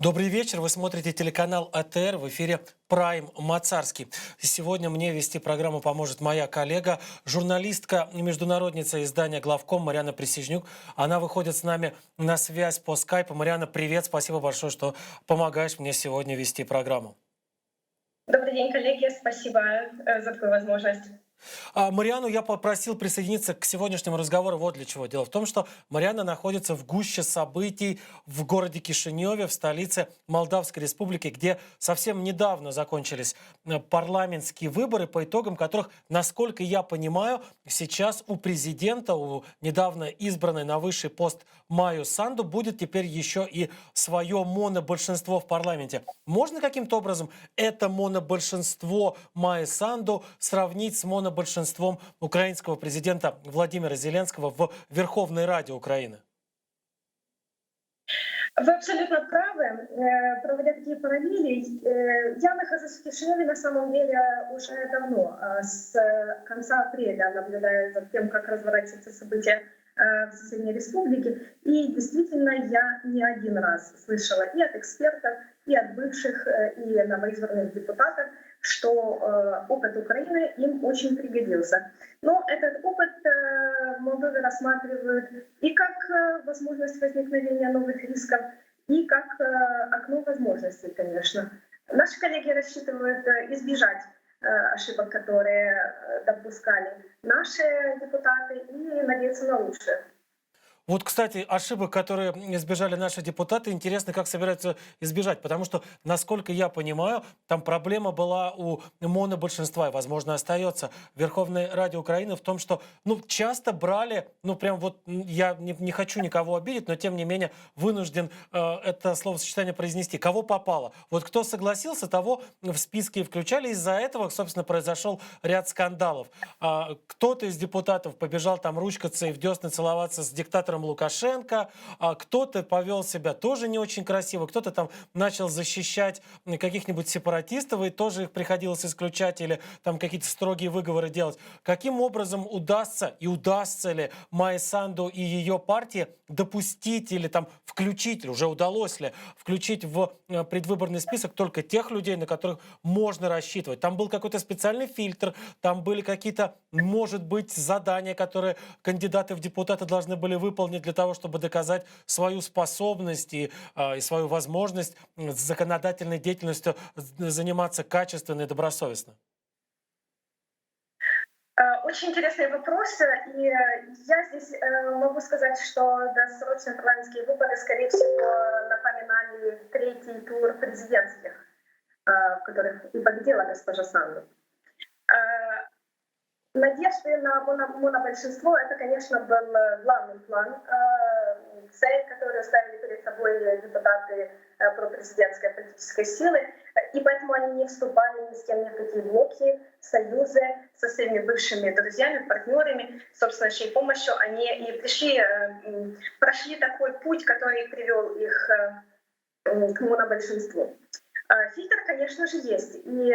Добрый вечер. Вы смотрите телеканал АТР, в эфире Прайм Мацарский. Сегодня мне вести программу поможет моя коллега, журналистка и международница издания «Главком» Марьяна Присяжнюк. Она выходит с нами на связь по скайпу. Марьяна, привет. Спасибо большое, что помогаешь мне сегодня вести программу. Добрый день, коллеги. Спасибо за такую возможность. Мариану я попросил присоединиться к сегодняшнему разговору вот для чего. Дело в том, что Мариана находится в гуще событий в городе Кишиневе, в столице Молдавской Республики, где совсем недавно закончились парламентские выборы, по итогам которых, насколько я понимаю, сейчас у президента, у недавно избранной на высший пост Майю Санду, будет теперь еще и свое монобольшинство в парламенте. Можно каким-то образом это монобольшинство Майи Санду сравнить с монобольшинством украинского президента Владимира Зеленского в Верховной Раде Украины? Вы абсолютно правы, проводя такие параллели. Я нахожусь в Кишиневе на самом деле уже давно, с конца апреля, наблюдая за тем, как разворачиваются события в соседней республике. И действительно, я не один раз слышала и от экспертов, и от бывших, и новоизбранных депутатов, что опыт Украины им очень пригодился. Но этот опыт в Молдове рассматривают и как возможность возникновения новых рисков, и как окно возможностей, конечно. Наши коллеги рассчитывают избежать ошибок, которые допускали наши депутаты, и надеяться на лучшее. Вот, кстати, ошибок, которые избежали наши депутаты, интересно, как собираются избежать. Потому что, насколько я понимаю, там проблема была у монобольшинства, и, возможно, остается в Верховной Раде Украины в том, что часто брали, прям вот, я не хочу никого обидеть, но, тем не менее, вынужден это словосочетание произнести. Кого попало. Вот кто согласился, того в списке и включали. Из-за этого, собственно, произошел ряд скандалов. Кто-то из депутатов побежал там ручкаться и в десны целоваться с диктатором Лукашенко, а кто-то повел себя тоже не очень красиво, кто-то там начал защищать каких-нибудь сепаратистов, и тоже их приходилось исключать или там какие-то строгие выговоры делать. Каким образом удастся ли Майе Санду и ее партии допустить или там включить, или уже удалось ли включить в предвыборный список только тех людей, на которых можно рассчитывать? Там был какой-то специальный фильтр, там были какие-то, может быть, задания, которые кандидаты в депутаты должны были выполнить для того, чтобы доказать свою способность и свою возможность с законодательной деятельностью заниматься качественно и добросовестно? Очень интересный вопрос, и я здесь могу сказать, что досрочные парламентские выборы, скорее всего, напоминали третий тур президентских, в которых и победила госпожа Санду. Надежды на монобольшинство — это, конечно, был главный план, цель, которую ставили перед собой депутаты пропрезидентской политической силы, и поэтому они не вступали ни с кем ни в какие блоки, союзы со своими бывшими друзьями, партнерами, собственно, чьей помощью они и прошли такой путь, который привел их к монобольшинству. Фильтр, конечно же, есть, и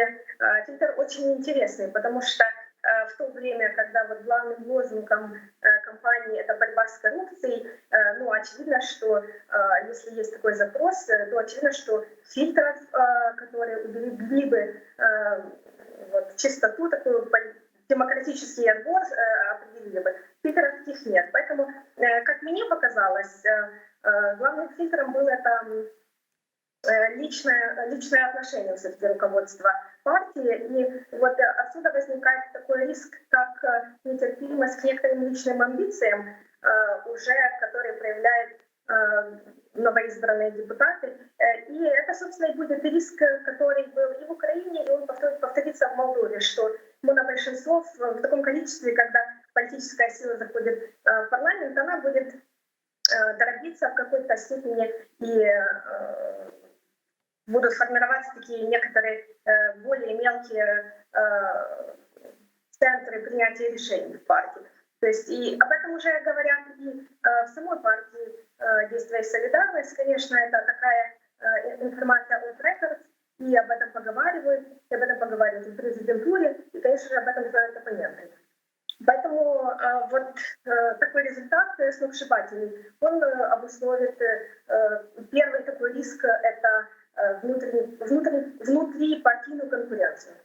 фильтр очень интересный, потому что в то время, когда вот главным лозунгом кампании это борьба с коррупцией, очевидно, что если есть такой запрос, то очевидно, что фильтров, которые уберегли бы чистоту, такую демократический отбор определили бы, фильтров таких нет. Поэтому, как мне показалось, главным фильтром было это личное отношение все-таки руководства партии. И вот отсюда возникает такой риск, как нетерпимость к некоторым личным амбициям, уже которые проявляют новоизбранные депутаты. И это, собственно, и будет риск, который был и в Украине, и он повторится в Молдове, что монобольшинство в таком количестве, когда политическая сила заходит в парламент, она будет дробиться в какой-то степени и будут формироваться такие некоторые более мелкие центры принятия решений в партии. То есть и об этом уже говорят и в самой партии «Действие и солидарность». Конечно, это такая информация on record, и об этом поговаривают, и об этом поговаривают в президентуре, и, конечно же, об этом знают оппоненты. Поэтому такой результат сногсшибательный, он обусловит первый такой риск — это внутрипартийную конкуренцию.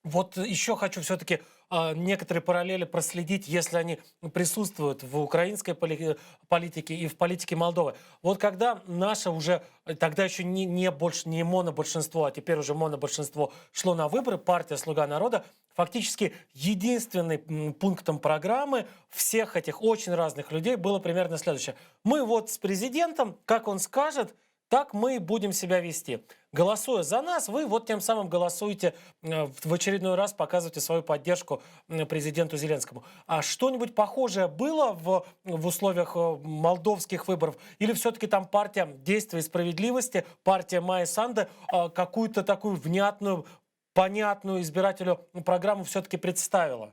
Вот еще хочу все-таки некоторые параллели проследить, если они присутствуют в украинской политике и в политике Молдовы. Вот когда наше уже, тогда еще больше не монобольшинство, а теперь уже монобольшинство шло на выборы, партия «Слуга народа», фактически единственным пунктом программы всех этих очень разных людей было примерно следующее. Мы вот с президентом, как он скажет, так мы и будем себя вести. Голосуя за нас, вы вот тем самым голосуете, в очередной раз показываете свою поддержку президенту Зеленскому. А что-нибудь похожее было в условиях молдовских выборов? Или все-таки там партия «Действия и справедливости», партия Майи Санды какую-то такую внятную, понятную избирателю программу все-таки представила?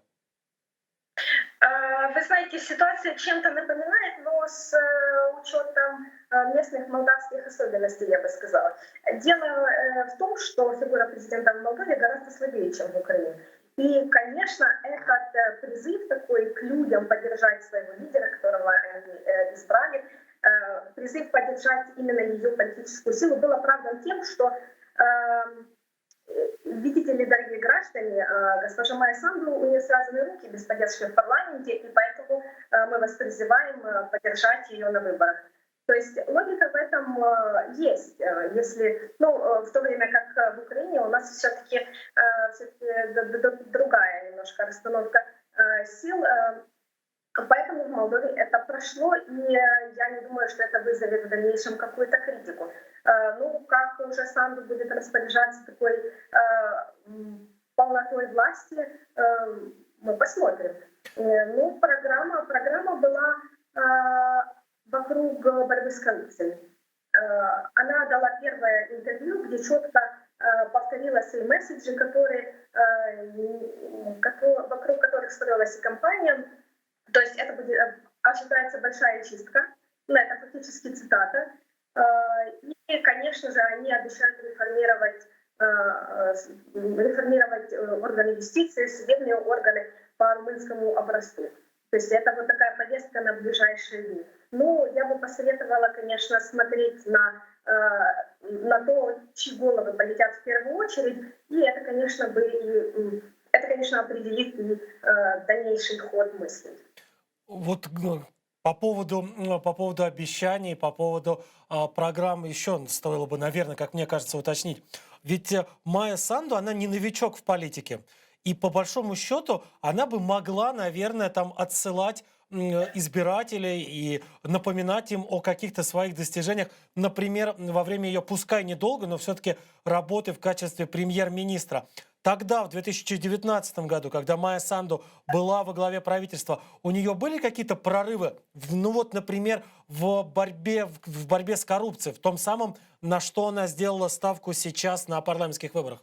Вы знаете, ситуация чем-то напоминает, но с учетом местных молдавских особенностей, я бы сказала. Дело в том, что фигура президента в Молдове гораздо слабее, чем в Украине. И, конечно, этот призыв такой к людям поддержать своего лидера, которого они избрали, призыв поддержать именно ее политическую силу, был оправдан тем, что видите ли, дорогие граждане, госпожа Майя Санду, у нее связаны руки без поддержки в парламенте, и поэтому мы вас призываем поддержать ее на выборах. То есть логика в этом есть. Если, в то время как в Украине у нас все-таки другая немножко расстановка сил, поэтому в Молдове это прошло, и я не думаю, что это вызовет в дальнейшем какую-то критику. Как уже Санду будет распоряжаться такой полнотой власти, мы посмотрим. Программа была вокруг борьбы с коррупцией. Она дала первое интервью, где четко повторила свои месседжи, вокруг которых строилась и кампания. То есть это ожидается большая чистка. Это фактически цитата. И, конечно же, они обещают реформировать органы юстиции, судебные органы по румынскому образцу. То есть это вот такая повестка на ближайшие дни. Я бы посоветовала, конечно, смотреть на то, чьи головы полетят в первую очередь, и это, конечно, определит и дальнейший ход мыслей. Вот по поводу обещаний, по поводу программ еще стоило бы, наверное, как мне кажется, уточнить. Ведь Майя Санду, она не новичок в политике. И по большому счету она бы могла, наверное, там отсылать избирателей и напоминать им о каких-то своих достижениях. Например, во время ее, пускай недолго, но все-таки работы в качестве премьер-министра. Тогда, в 2019 году, когда Майя Санду была во главе правительства, у нее были какие-то прорывы, например, в борьбе с коррупцией, в том самом, на что она сделала ставку сейчас на парламентских выборах?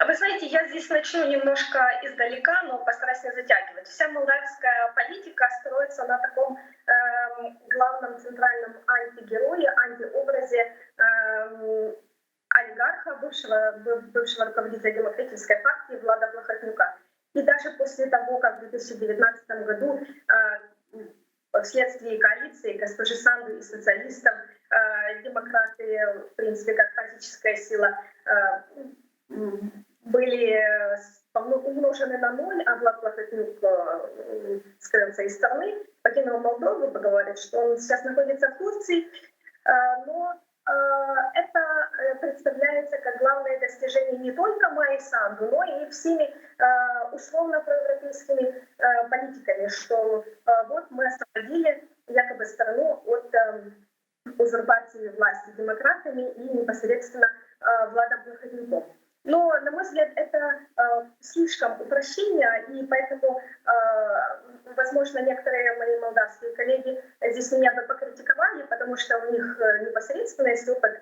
Вы знаете, я здесь начну немножко издалека, но постараюсь не затягивать. Вся молдавская политика строится на таком главном центральном антигерое, антиобразе олигарха, бывшего руководителя Демократической партии Влада Плохотнюка. И даже после того, как в 2019 году вследствие коалиции госпожи Санду и социалистов демократы, в принципе, как политическая сила, были умножены на ноль, а Влад Плохотнюк скрылся из страны, покинул Молдову, говорит, что он сейчас находится в Турции, но это представляется как главное достижение не только Майи Санду, но и всеми условно проевропейскими политиками, что вот мы освободили якобы страну от узурпации власти демократами и непосредственно Владом Плохотнюком. Но, на мой взгляд, это слишком упрощение, и поэтому, возможно, некоторые мои молдавские коллеги здесь меня бы покритиковали, потому что у них непосредственно есть опыт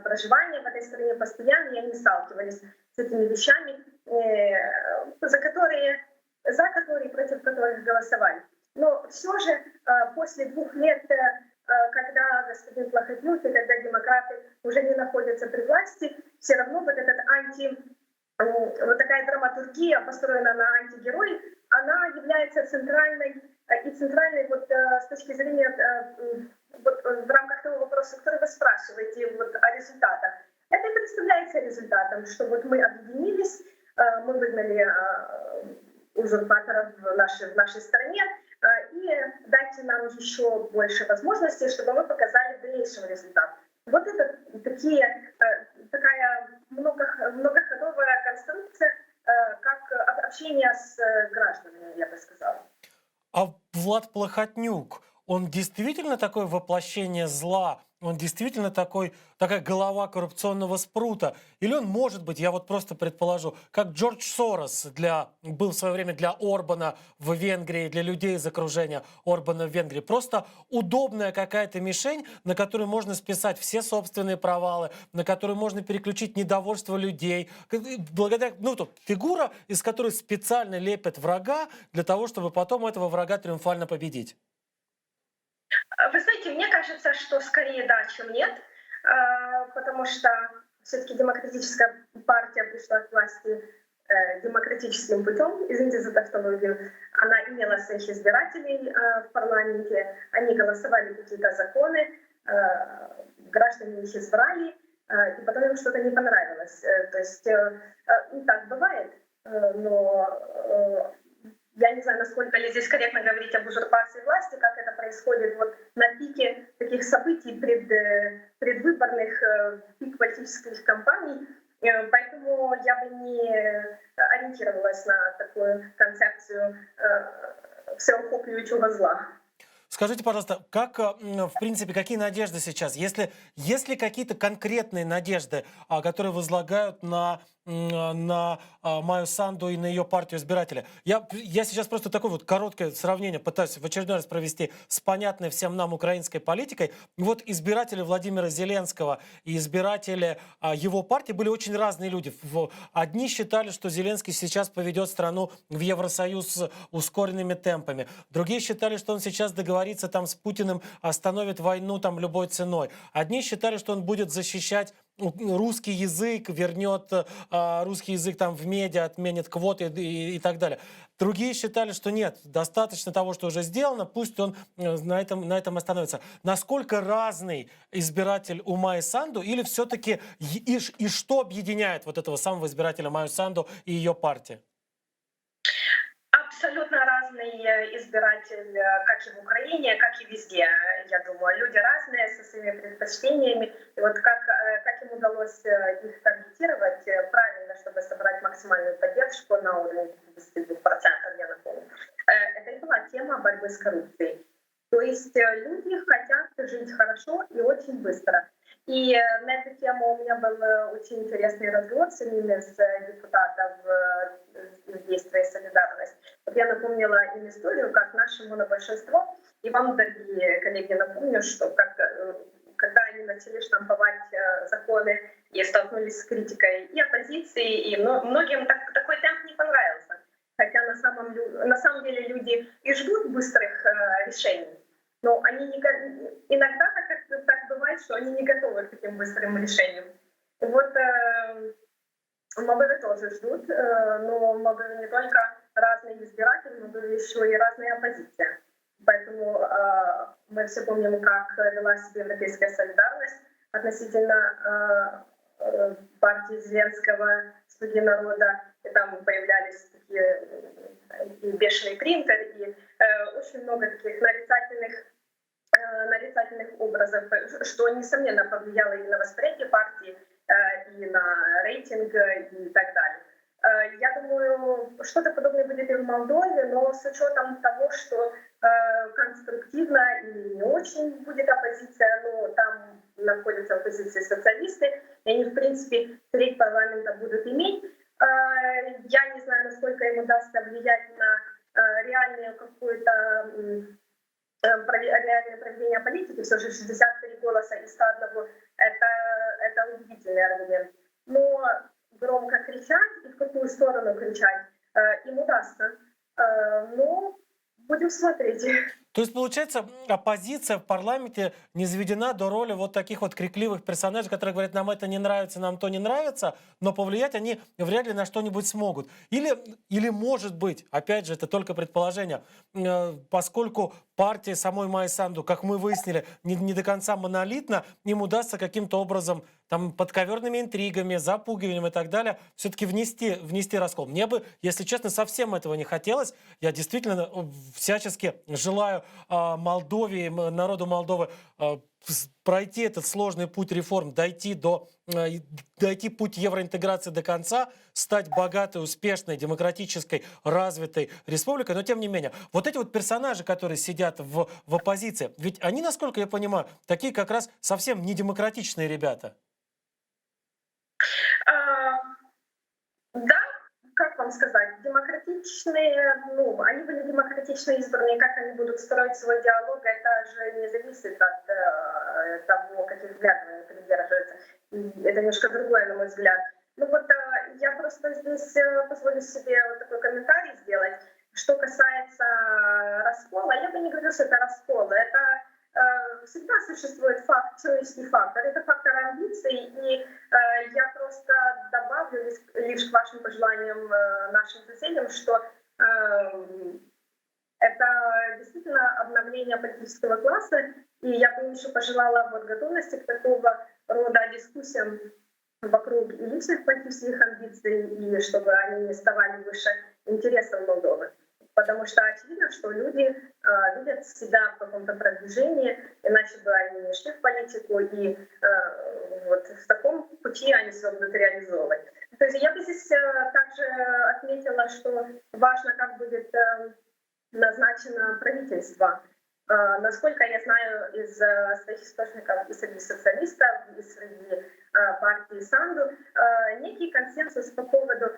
проживания в этой стране постоянно, и они сталкивались с этими вещами, за которые против которых голосовали. Но все же после 2 лет, когда господин Плохотнюк и когда демократы уже не находятся при власти, все равно вот такая драматургия, построена на антигерое, она является центральной вот, с точки зрения вот, в рамках того вопроса, который вы спрашиваете вот, о результатах. Это и представляется результатом, что вот мы объединились, мы выгнали узурпаторов в нашей стране, и дайте нам еще больше возможностей, чтобы мы показали дальнейший результат. Вот это такая многоходовая конструкция, как общение с гражданами, я бы сказала. А Влад Плохотнюк, он действительно такое воплощение зла? Он действительно такая голова коррупционного спрута? Или он может быть, я вот просто предположу, как Джордж Сорос был в свое время для Орбана в Венгрии, для людей из окружения Орбана в Венгрии. Просто удобная какая-то мишень, на которую можно списать все собственные провалы, на которую можно переключить недовольство людей. Благодаря, фигура, из которой специально лепят врага для того, чтобы потом этого врага триумфально победить. Вы знаете, мне кажется, что скорее да, чем нет, потому что все-таки демократическая партия пришла к власти демократическим путем, извините за тавтологию. Она имела своих избирателей в парламенте, они голосовали какие-то законы, граждане их избрали, и потом им что-то не понравилось. То есть так бывает, но я не знаю, насколько ли здесь корректно говорить об узурпации власти, как это происходит вот на пике таких событий предвыборных, пик политических кампаний. Поэтому я бы не ориентировалась на такую концепцию всеохоплюючего зла. Скажите, пожалуйста, в принципе, какие надежды сейчас? Есть ли какие-то конкретные надежды, которые возлагают на Майю Санду и на ее партию избирателей? Я сейчас просто такое вот короткое сравнение пытаюсь в очередной раз провести с понятной всем нам украинской политикой. Вот избиратели Владимира Зеленского и избиратели его партии были очень разные люди. Одни считали, что Зеленский сейчас поведет страну в Евросоюз с ускоренными темпами. Другие считали, что он сейчас договорится там с Путиным, остановит войну там любой ценой. Одни считали, что он будет защищать русский язык, вернет русский язык там в медиа, отменит квоты и так далее. Другие считали, что нет, достаточно того, что уже сделано, пусть он на этом остановится. Насколько разный избиратель у Майи Санду, или все-таки и что объединяет вот этого самого избирателя Майю Санду и ее партии? Абсолютно разный избиратель, как и в Украине, как и везде, я думаю. Люди разные, со своими предпочтениями. И вот как им удалось их таргетировать правильно, чтобы собрать максимальную поддержку на уровне 52%, я напомню. Это и была тема борьбы с коррупцией. То есть люди хотят жить хорошо и очень быстро. И на эту тему у меня был очень интересный разговор с одним из депутатов действия «Солидарность». Вот я напомнила им историю, как наше монобольшинство, и вам, дорогие коллеги, напомню, что когда они начали штамповать законы и столкнулись с критикой и оппозиции, и многим такой темп не понравился. Хотя на самом деле люди и ждут быстрых решений. Но иногда так бывает, что они не готовы к таким быстрым решениям. Вот Молдовы тоже ждут, но в Молдове не только разные избиратели, в Молдове еще и разная оппозиция. Поэтому мы все помним, как вела себя Европейская солидарность относительно партии Зеленского, «Слуги народа». И там появлялись такие и бешеный принтер, и очень много таких нарицательных образов, что, несомненно, повлияло и на восприятие партии, и на рейтинг, и так далее. Я думаю, что-то подобное будет и в Молдове, но с учетом того, что конструктивно и не очень будет оппозиция, но там находятся в оппозиции социалисты, и они, в принципе, треть парламента будут иметь. Я не знаю, насколько им удастся влиять на реальную какую-то реальное проведение политики. Все же 63 голоса из 101 это удивительный аргумент. Но громко кричать и в какую сторону кричать им удастся. Но будем смотреть. То есть, получается, оппозиция в парламенте не заведена до роли вот таких вот крикливых персонажей, которые говорят, нам это не нравится, нам то не нравится, но повлиять они вряд ли на что-нибудь смогут. Или может быть, опять же, это только предположение, поскольку партия самой Майи Санду, как мы выяснили, не до конца монолитна, им удастся каким-то образом там подковерными интригами, запугиванием и так далее все-таки внести раскол. Мне бы, если честно, совсем этого не хотелось. Я действительно всячески желаю Молдове, народу Молдовы пройти этот сложный путь реформ, дойти путь евроинтеграции до конца, стать богатой, успешной, демократической, развитой республикой. Но тем не менее, вот эти вот персонажи, которые сидят в оппозиции, ведь они, насколько я понимаю, такие как раз совсем недемократичные ребята. Да, как вам сказать, демократичные, ну, они были демократично избранные, как они будут строить свой диалог, это же не зависит от того, каких взглядов они придерживаются. И это немножко другое, на мой взгляд. Ну вот я просто здесь позволю себе вот такой комментарий сделать. Что касается раскола, я бы не говорила, что это раскол. Это всегда существует человеческий фактор. Это фактор амбиций. И я просто добавлю лишь к вашим пожеланиям нашим соседям, что это действительно обновление политического класса. И я бы еще пожелала вот готовности к такого рода дискуссиям вокруг и личных политических амбиций, и чтобы они не вставали выше интересов Молдовы. Потому что очевидно, что люди видят себя в каком-то продвижении, иначе бы они не шли в политику, и вот в таком пути они себя будут реализовывать. То есть я бы здесь также отметила, что важно, как будет назначено правительство. Насколько я знаю из своих источников и среди социалистов, и среди партии Санду, некий консенсус по поводу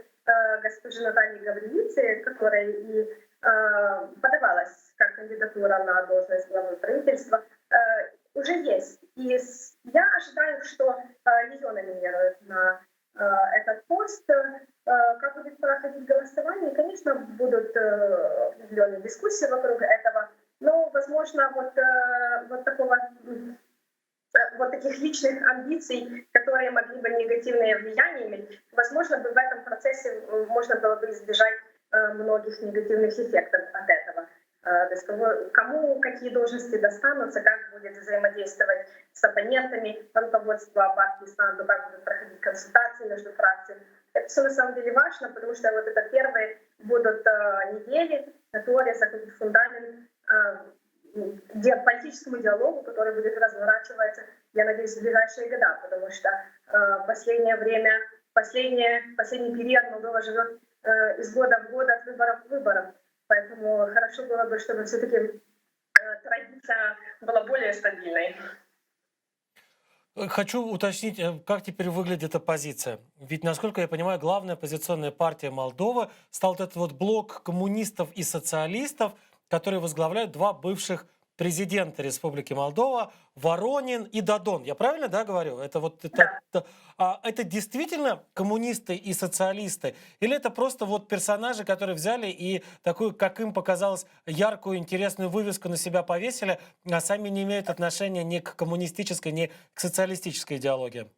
госпожи Натальи Гаврилицы, которая и подавалась как кандидатура на должность главы правительства, уже есть. И я ожидаю, что ее номинируют на этот пост. Как будет проходить голосование, конечно, будут определенные дискуссии вокруг этого, но, возможно, вот такого вот таких личных амбиций, которые могли бы негативное влияние иметь, возможно, бы в этом процессе можно было бы избежать многих негативных эффектов от этого. То есть кому какие должности достанутся, как будет взаимодействовать с оппонентами руководство партии Санду, как будут проходить консультации между фракциями. Это все на самом деле важно, потому что вот это первые будут недели, которые закладут фундамент политическому диалогу, который будет разворачиваться, я надеюсь, в ближайшие года, потому что последнее время, последний период Молдова живет из года в год от выборов к выборам. Поэтому хорошо было бы, чтобы все-таки традиция была более стабильной. Хочу уточнить, как теперь выглядит оппозиция. Ведь, насколько я понимаю, главная оппозиционная партия Молдовы стал этот вот блок коммунистов и социалистов, которые возглавляют два бывших президента Республики Молдова, Воронин и Додон. Я правильно, да, говорю? Это действительно коммунисты и социалисты? Или это просто вот персонажи, которые взяли и такую, как им показалось, яркую, интересную вывеску на себя повесили, а сами не имеют отношения ни к коммунистической, ни к социалистической идеологии?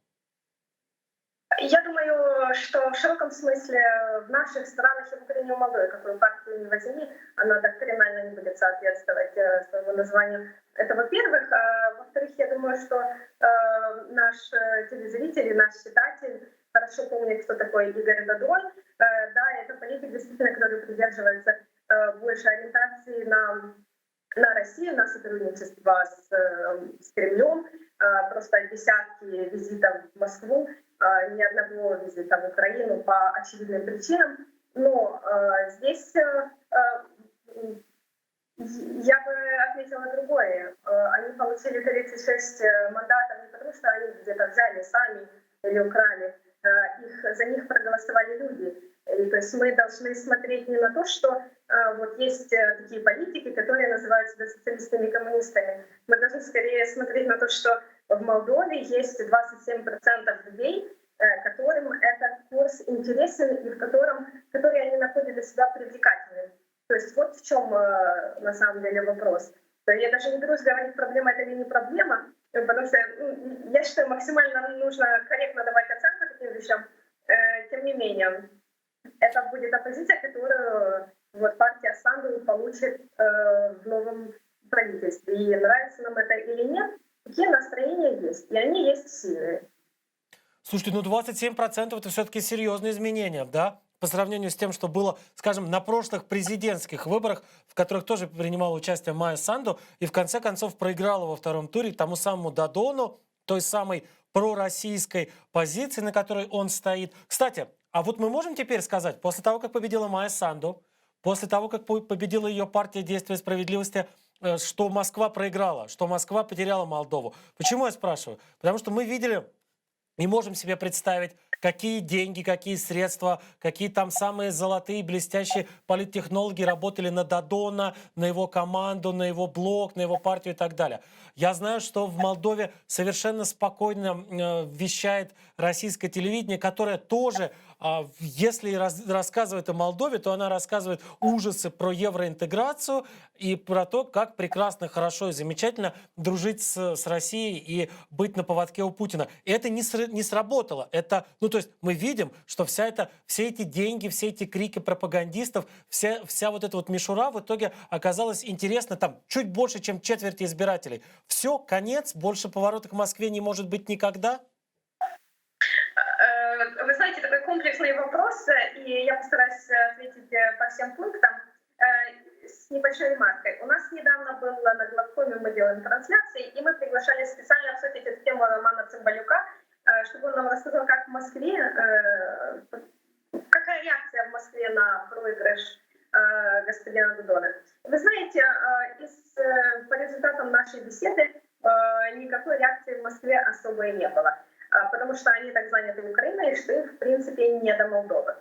Я думаю, что в широком смысле в наших странах и в Украине молодой, какую партию не возьми, она доктринально не будет соответствовать своему названию. Это во-первых. Во-вторых, я думаю, что наш телезритель и наш читатель хорошо помнит, кто такой Игорь Додон. Да, это политик, действительно, который придерживается больше ориентации на Россию, на сотрудничество с Кремлем. Просто десятки визитов в Москву, ни одного визита в Украину по очевидным причинам. Но здесь я бы отметила другое. Они получили 36 мандатов не потому, что они где-то взяли сами или украли. За них проголосовали люди. И, то есть мы должны смотреть не на то, что вот есть такие политики, которые называют себя социалистами и коммунистами. Мы должны скорее смотреть на то, что в Молдове есть 27% людей, которым этот курс интересен и которые они находят для себя привлекательным. То есть вот в чем на самом деле вопрос. То я даже не берусь говорить, проблема это или не проблема, потому что я считаю, максимально нужно корректно давать оценку таким вещам. Тем не менее, это будет оппозиция, которую вот партия Санду получит в новом правительстве. И нравится нам это или нет, такие настроения есть, и они есть сильные. Слушайте, ну 27% это все-таки серьезные изменения, да? По сравнению с тем, что было, скажем, на прошлых президентских выборах, в которых тоже принимала участие Майя Санду, и в конце концов проиграла во втором туре тому самому Дадону, той самой пророссийской позиции, на которой он стоит. Кстати, а вот мы можем теперь сказать, после того, как победила Майя Санду, после того, как победила ее партия «Действия и справедливости», что Москва проиграла, что Москва потеряла Молдову. Почему я спрашиваю? Потому что мы видели и можем себе представить, какие деньги, какие средства, какие там самые золотые, блестящие политтехнологи работали на Дадона, на его команду, на его блок, на его партию и так далее. Я знаю, что в Молдове совершенно спокойно вещает российское телевидение, которое тоже, если рассказывает о Молдове, то она рассказывает ужасы про евроинтеграцию и про то, как прекрасно, хорошо и замечательно дружить с Россией и быть на поводке у Путина. И это не сработало. Это, ну, то есть мы видим, что все эти деньги, все эти крики пропагандистов, вся вот эта вот мишура в итоге оказалась интересна там чуть больше, чем четверти избирателей. Все, конец, больше поворота к Москве не может быть никогда? Вы знаете, такой комплексный вопрос, и я постараюсь ответить по всем пунктам. С небольшой ремаркой. У нас недавно был на Главкоме, мы делаем трансляции, и мы приглашали специально обсудить эту тему Романа Цымбалюка, чтобы он нам рассказал, как в Москве, какая реакция в Москве на проигрыш господина Дадона. Вы знаете, по результатам нашей беседы никакой реакции в Москве особой не было, потому что они так заняты Украиной, что им, в принципе, не до Молдовы.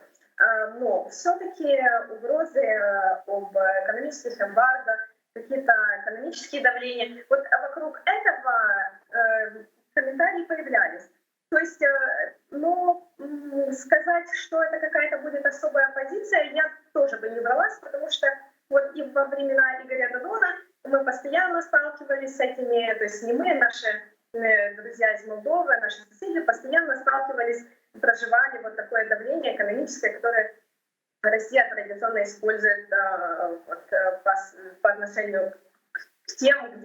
Но все-таки угрозы об экономических эмбарго, какие-то экономические давления, вот вокруг этого комментарии появлялись. То есть, сказать, что это какая-то будет особая позиция, я тоже бы не бралась, потому что вот и во времена Игоря Дадона мы постоянно сталкивались с этими, то есть не мы, наши друзья из Молдовы, наши соседи постоянно сталкивались, проживали вот такое давление экономическое, которое Россия традиционно использует по отношению к тем,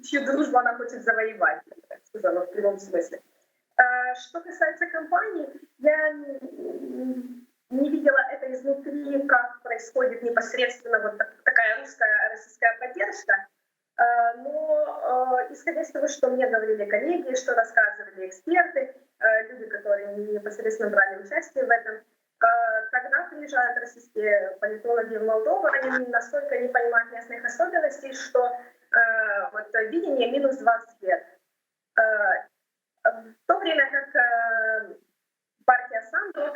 чью дружбу она хочет завоевать, так сказала, в прямом смысле. Что касается компаний, я не видела это изнутри, как происходит непосредственно вот такая российская поддержка. Но исходя из того, что мне говорили коллеги, что рассказывали эксперты, люди, которые непосредственно брали участие в этом, когда приезжают российские политологи в Молдову, они настолько не понимают местных особенностей, что вот видение минус 20 лет. В то время как партия Санду,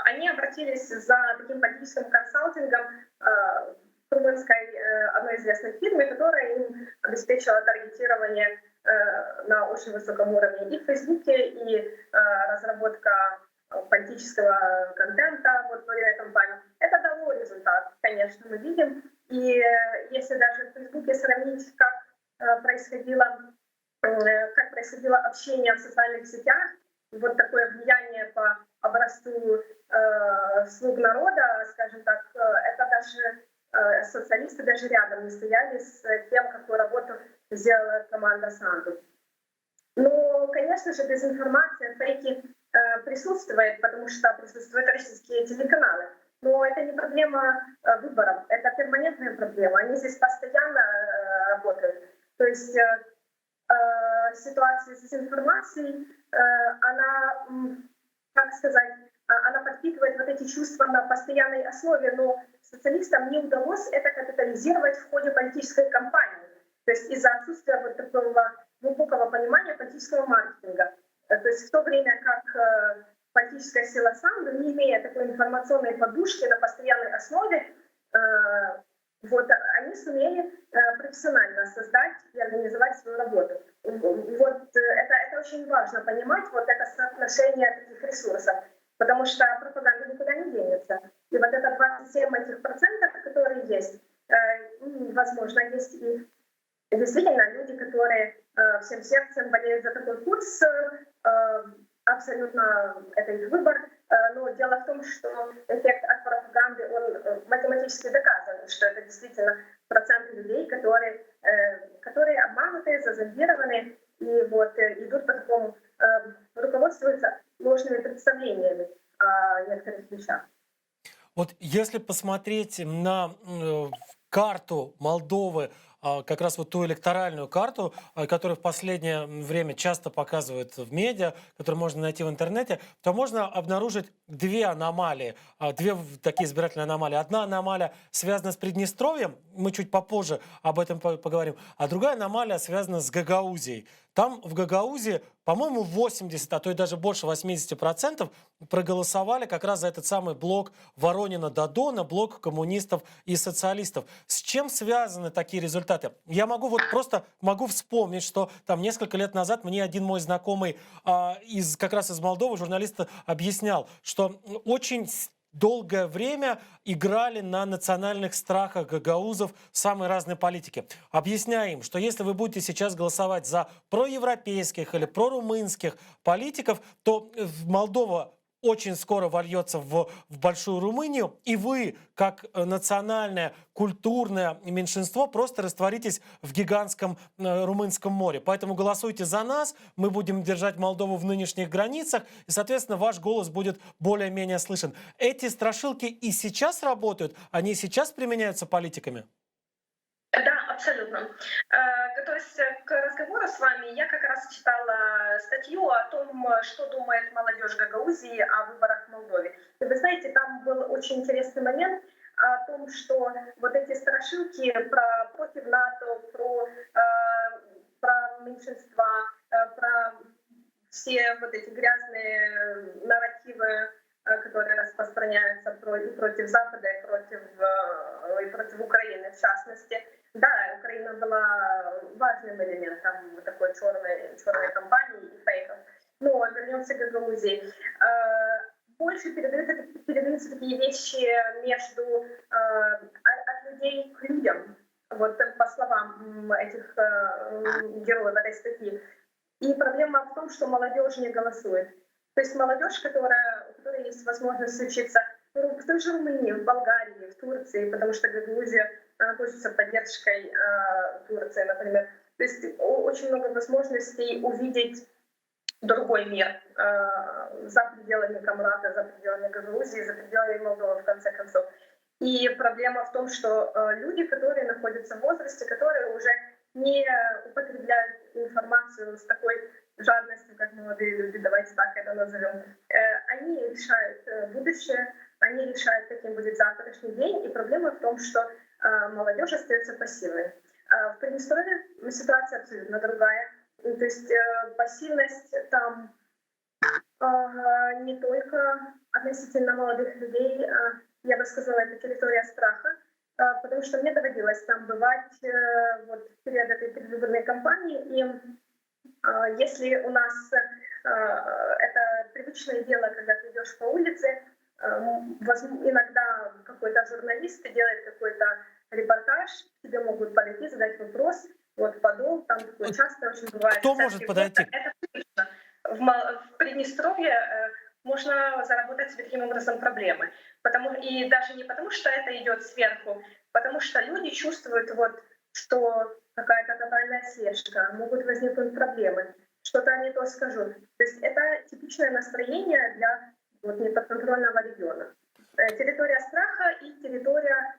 они обратились за таким политическим консалтингом к румынской одной известной фирме, которая им обеспечила таргетирование на очень высоком уровне и в Фейсбуке, и разработка политического контента вот во время кампании. Это дало результат, конечно, мы видим. И если даже в Фейсбуке сравнить, как происходило общение в социальных сетях, вот такое влияние по образцу слуг народа, скажем так, это даже социалисты даже рядом не стояли с тем, какую работу сделала команда Санду. Но, конечно же, дезинформация, фейки присутствует, потому что присутствуют российские телеканалы. Но это не проблема выборов, это перманентная проблема. Они здесь постоянно работают. То есть ситуация с дезинформацией, она, как сказать, она подпитывает вот эти чувства на постоянной основе, но социалистам не удалось это капитализировать в ходе политической кампании. То есть из-за отсутствия вот такого глубокого понимания политического маркетинга. То есть в то время как политическая сила Санду, не имея такой информационной подушки на постоянной основе, вот они сумели профессионально создать и организовать свою работу. Вот это очень важно понимать, вот это соотношение таких ресурсов, потому что пропаганда никуда не денется. И вот это 27 этих процентов, которые есть, возможно, возможно, есть и действительно люди, которые всем сердцем болеют за такой курс, абсолютно это их выбор. Но дело в том, что эффект от пропаганды, он математически доказан, что это действительно процент людей, которые обмануты, зазомбированы и вот идут по такому, руководствуются ложными представлениями о некоторых вещах. Вот если посмотреть на карту Молдовы, как раз вот ту электоральную карту, которую в последнее время часто показывают в медиа, которую можно найти в интернете, то можно обнаружить две аномалии, такие избирательные аномалии. Одна аномалия связана с Приднестровьем, мы чуть попозже об этом поговорим, а другая аномалия связана с Гагаузией. Там в Гагаузии, по-моему, 80, а то и даже больше 80% проголосовали как раз за этот самый блок Воронина-Додона, блок коммунистов и социалистов. С чем связаны такие результаты? Я просто могу вспомнить, что там несколько лет назад мне один мой знакомый как раз из Молдовы, журналист, объяснял, что очень долгое время играли на национальных страхах гагаузов самые разные политики, объясняя им, что если вы будете сейчас голосовать за проевропейских или прорумынских политиков, то Молдова очень скоро вольется в большую Румынию, и вы, как национальное культурное меньшинство, просто растворитесь в гигантском румынском море. Поэтому голосуйте за нас, мы будем держать Молдову в нынешних границах, и, соответственно, ваш голос будет более-менее слышен. Эти страшилки и сейчас работают, они и сейчас применяются политиками? Да, абсолютно. Готовясь к разговору с вами, я как раз читала статью о том, что думает молодежь Гагаузии о выборах в Молдове. И вы знаете, там был очень интересный момент о том, что вот эти страшилки против НАТО, про меньшинства, про все вот эти грязные нарративы, которые распространяются против Запада и против Украины в частности. Да, Украина была важным элементом такой черной кампании и фейков. Но вернемся к Гагаузии. Больше передаются такие вещи от людей к людям, вот по словам этих героев этой статьи. И проблема в том, что молодежь не голосует. То есть молодежь, у которой есть возможность учиться в той же Румынии, в Болгарии, в Турции, потому что Гагаузия пользуется поддержкой Турции, например. То есть очень много возможностей увидеть другой мир за пределами Камрата, за пределами Гагаузии, за пределами Молдовы, в конце концов. И проблема в том, что люди, которые находятся в возрасте, которые уже не употребляют информацию с такой жадностью, как молодые люди, давайте так это назовем, они решают будущее, они решают, каким будет завтрашний день. И проблема в том, что молодежь остается пассивной. В Приднестровье ситуация абсолютно другая. То есть пассивность там не только относительно молодых людей, я бы сказала, это территория страха, потому что мне доводилось там бывать вот, в период этой предвыборной кампании, и если у нас это привычное дело, когда ты идешь по улице, иногда какой-то журналист делает какой-то репортаж, тебе могут подойти, задать вопрос, вот подол, там такое часто очень бывает. Кто может подойти? Это привычно. В Приднестровье можно заработать себе таким образом проблемы. И даже не потому, что это идет сверху, потому что люди чувствуют, вот, что какая-то тотальная слежка, могут возникнуть проблемы, что-то не то скажу. То есть это типичное настроение для вот, неподконтрольного региона. Территория страха и территория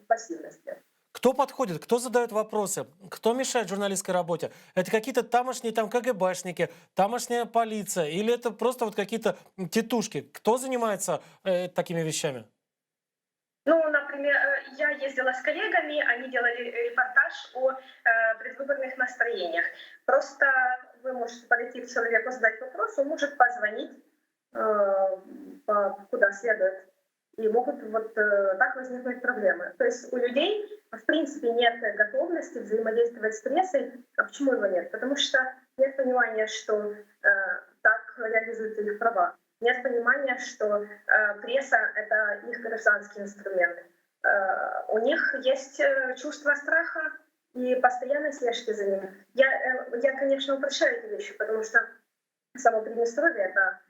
пассивности. Кто подходит, кто задает вопросы, кто мешает журналистской работе? Это какие-то тамошние там КГБшники, тамошняя полиция или это просто вот какие-то тетушки? Кто занимается такими вещами? Ну, например, я ездила с коллегами, они делали репортаж о предвыборных настроениях. Просто вы можете подойти к человеку, задать вопрос, он может позвонить куда следует. И могут вот так возникнуть проблемы. То есть у людей, в принципе, нет готовности взаимодействовать с прессой. А почему его нет? Потому что нет понимания, что так реализуются их права. Нет понимания, что пресса — это их гражданский инструмент. У них есть чувство страха и постоянной слежки за ними. Я, конечно, упрощаю эти вещи, потому что само Приднестровье — это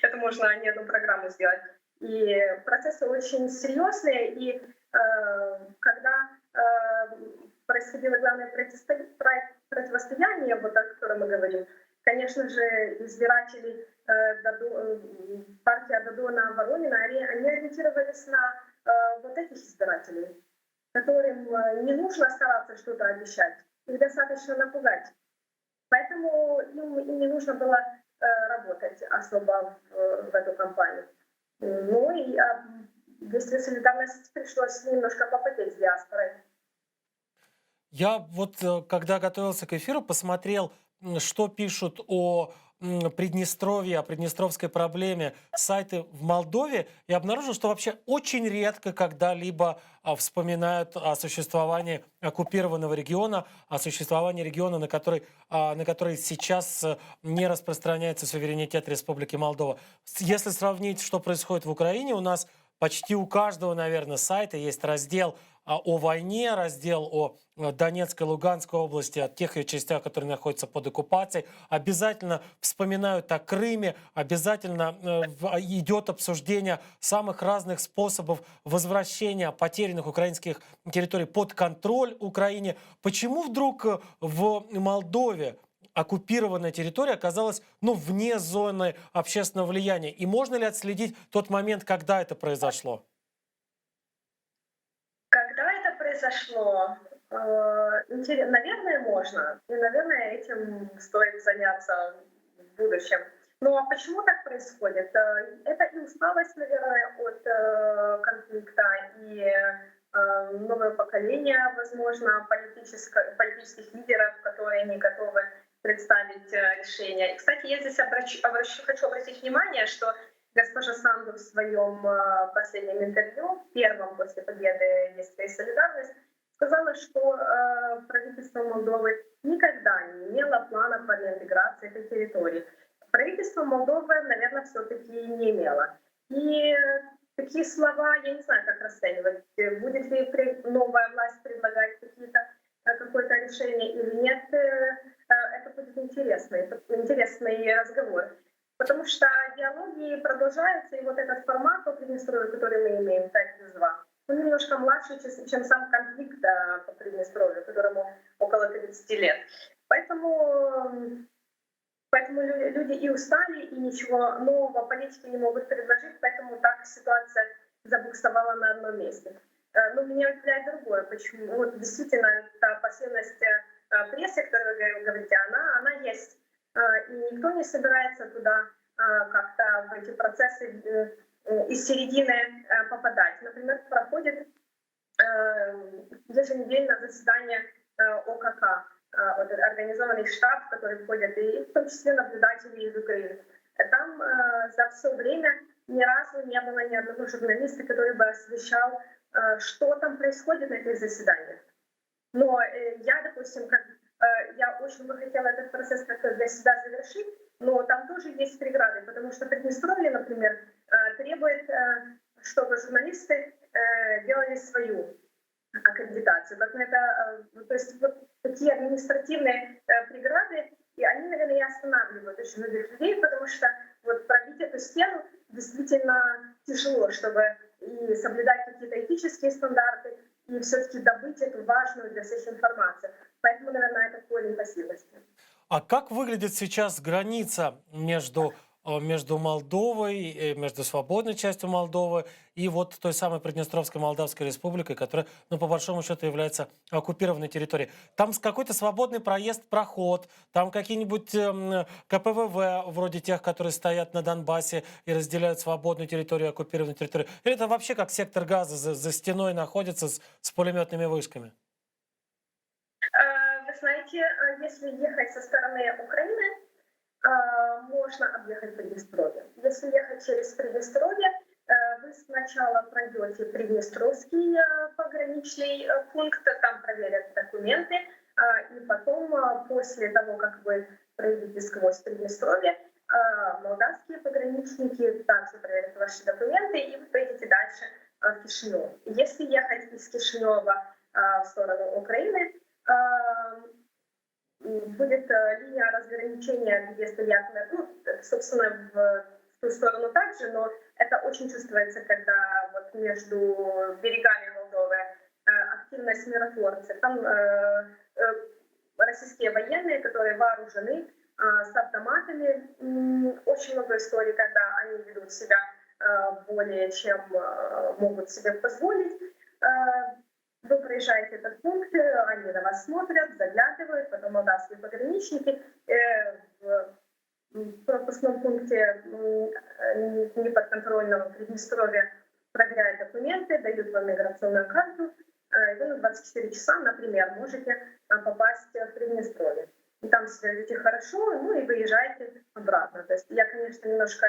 это можно не одну программу сделать. И процессы очень серьезные, и когда происходило главное противостояние, вот о котором мы говорим, конечно же, избиратели партия Дадона Воронина, они ориентировались на вот этих избирателей, которым не нужно стараться что-то обещать, их достаточно напугать. Поэтому им не нужно было работать особо в эту кампанию. Ну и если солидарность пришлось немножко попотеть с диаспорой. Я вот, когда готовился к эфиру, посмотрел, что пишут о Приднестровье, о приднестровской проблеме сайты в Молдове, и обнаружил, что вообще очень редко когда-либо вспоминают о существовании оккупированного региона, о существовании региона, на который сейчас не распространяется суверенитет Республики Молдова. Если сравнить, что происходит в Украине, у нас почти у каждого, наверное, сайта есть раздел о войне, раздел о Донецкой, Луганской области, о тех ее частях, которые находятся под оккупацией. Обязательно вспоминают о Крыме, обязательно идет обсуждение самых разных способов возвращения потерянных украинских территорий под контроль Украине. Почему вдруг в Молдове оккупированная территория оказалась, вне зоны общественного влияния? И можно ли отследить тот момент, когда это произошло? Когда это произошло? Наверное, можно. И, наверное, этим стоит заняться в будущем. Ну а почему так происходит? Это и усталость, наверное, от конфликта, и новое поколение, возможно, политических лидеров, которые не готовы представить решение. И, кстати, я здесь хочу обратить внимание, что госпожа Санду в своем последнем интервью, первом после победы «Есть солидарность», сказала, что правительство Молдовы никогда не имело плана по реинтеграции этой территории. Правительство Молдовы, наверное, все-таки не имело. И такие слова, я не знаю, как расценивать. Будет ли новая власть предлагать какое-то решение или нет, это будет интересный разговор. Потому что диалоги продолжаются, и вот этот формат по Приднестровью, который мы имеем, 5+2, он немножко младше, чем сам конфликт по Приднестровью, которому около 30 лет. Поэтому люди и устали, и ничего нового политики не могут предложить, поэтому так ситуация забуксовала на одном месте. Но меня удивляет другое, почему вот действительно та пассивность прессы, о которой вы говорите, она есть. И никто не собирается туда как-то в эти процессы из середины попадать. Например, проходит еженедельное заседание ОКК, организованный штаб, в который входят и в том числе наблюдатели из Украины. Там за все время ни разу не было ни одного журналиста, который бы освещал, что там происходит на этих заседаниях. Но я, допустим, я очень бы хотела этот процесс как-то для себя завершить, но там тоже есть преграды, потому что Приднестровье, например, требует, чтобы журналисты делали свою аккредитацию. То есть вот такие административные преграды, и они, наверное, и останавливают очень многих людей, потому что вот пробить эту стену действительно тяжело, чтобы и соблюдать какие-то этические стандарты, и все-таки добыть эту важную для всех информацию. Поэтому, наверное, это корень пассивности. А как выглядит сейчас граница между Молдовой, между свободной частью Молдовы и вот той самой Приднестровской Молдавской Республикой, которая, по большому счету, является оккупированной территорией? Там какой-то свободный проезд, проход, там какие-нибудь КПВВ, вроде тех, которые стоят на Донбассе и разделяют свободную территорию и оккупированную территорию? Или это вообще как сектор газа за стеной находится с пулеметными вышками? Вы знаете, если ехать со стороны Украины, можно объехать Приднестровье. Если ехать через Приднестровье, вы сначала пройдете Приднестровский пограничный пункт, там проверят документы, и потом, после того, как вы пройдете сквозь Приднестровье, молдавские пограничники также проверят ваши документы, и вы поедете дальше в Кишинев. Если ехать из Кишинева в сторону Украины, будет линия разграничения, где стоят, ну, собственно, в ту сторону также, но это очень чувствуется, когда вот между берегами Молдовы активность миротворцев. Там российские военные, которые вооружены с автоматами. Очень много историй, когда они ведут себя более чем могут себе позволить. Вы проезжаете этот пункт, они на вас смотрят, заглядывают, потом молдавские пограничники в пропускном пункте неподконтрольного Приднестровья проверяют документы, дают вам миграционную карту, и вы на 24 часа, например, можете попасть в Приднестровье. И там себя ведете хорошо, ну и выезжаете обратно. То есть я, конечно, немножко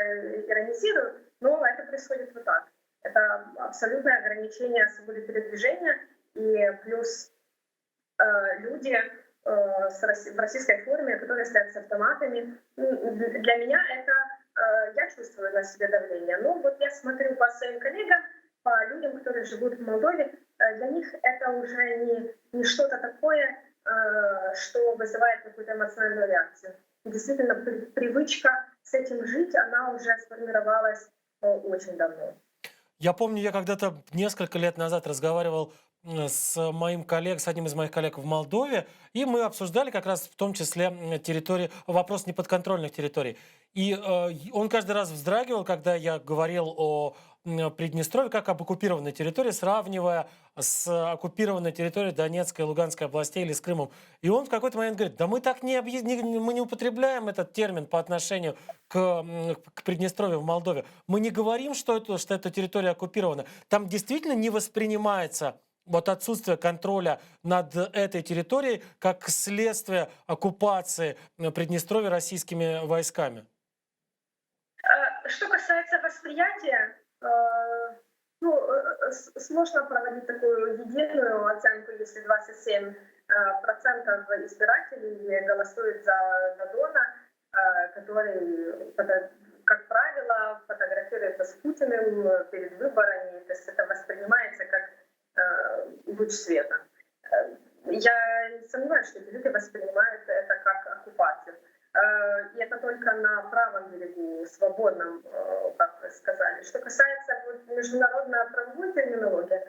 иронизирую, но это происходит вот так. Это абсолютное ограничение свободы передвижения, и плюс люди в российской форме, которые стоят с автоматами. Для меня это, я чувствую на себе давление. Но вот я смотрю по своим коллегам, по людям, которые живут в Молдове, для них это уже не что-то такое, что вызывает какую-то эмоциональную реакцию. Действительно, привычка с этим жить, она уже сформировалась очень давно. Я помню, я когда-то несколько лет назад разговаривал с с одним из моих коллег в Молдове, и мы обсуждали как раз в том числе вопрос неподконтрольных территорий. И он каждый раз вздрагивал, когда я говорил о Приднестровье как об оккупированной территории, сравнивая с оккупированной территорией Донецкой и Луганской областей или с Крымом. И он в какой-то момент говорит: да мы так мы не употребляем этот термин по отношению к Приднестровью в Молдове. Мы не говорим, что эта территория оккупирована. Там действительно не воспринимается вот отсутствие контроля над этой территорией как следствие оккупации Приднестровья российскими войсками. Что касается восприятия, сложно проводить такую единую оценку, если 27% избирателей голосуют за Додона, который, как правило, фотографируется с Путиным перед выборами. То есть это воспринимается как луч света. Я не сомневаюсь, что эти люди воспринимают это как оккупацию. И это только на правом берегу, свободном, как вы сказали. Что касается международно-правовой терминологии,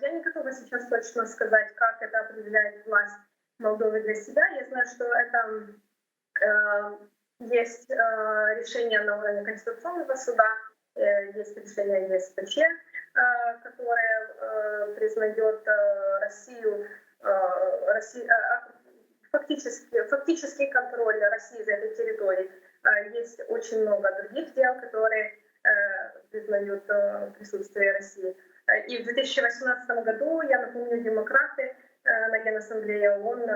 я не готова сейчас точно сказать, как это определяет власть Молдовы для себя. Я знаю, что это есть решение на уровне Конституционного суда, есть решение ЕСПЧ, которое признает Россию, фактический контроль России за этой территорией. Есть очень много других дел, которые признают присутствие России. И в 2018 году, я напомню, демократы на Генассамблее ООН,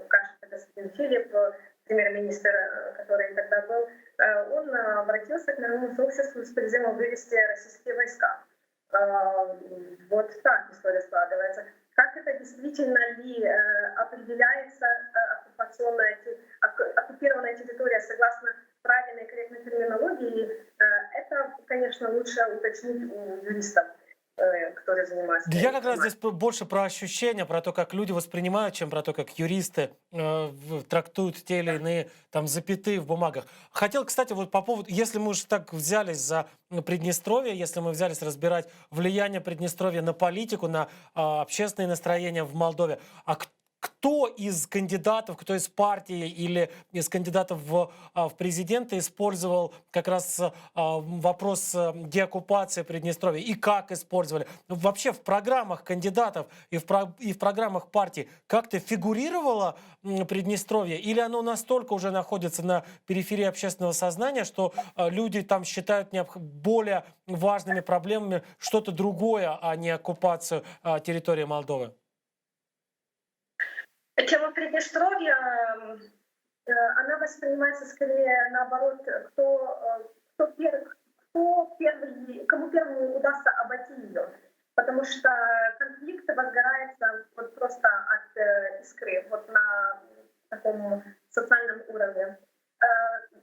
кажется, господин Филипп, премьер-министр, который тогда был, он обратился к мировому сообществу с призывом вывести российские войска. Вот так история складывается. Как это действительно ли определяется оккупированная территория согласно правильной и корректной терминологии, это, конечно, лучше уточнить у юристов, которые занимаются. Я как раз здесь больше про ощущения, про то, как люди воспринимают, чем про то, как юристы трактуют те или иные там запятые в бумагах. Хотел, кстати, вот по поводу, если мы уж так взялись за Приднестровье, если мы взялись разбирать влияние Приднестровья на политику, на общественные настроения в Молдове, кто из кандидатов, кто из партии или из кандидатов в президенты использовал как раз вопрос деоккупации Приднестровья и как использовали? Вообще в программах кандидатов и в программах партий как-то фигурировало Приднестровье, или оно настолько уже находится на периферии общественного сознания, что люди там считают более важными проблемами что-то другое, а не оккупацию территории Молдовы? Тема Приднестровья, она воспринимается скорее наоборот, кому первому удастся обойти ее. Потому что конфликт возгорается вот просто от искры, вот на таком социальном уровне.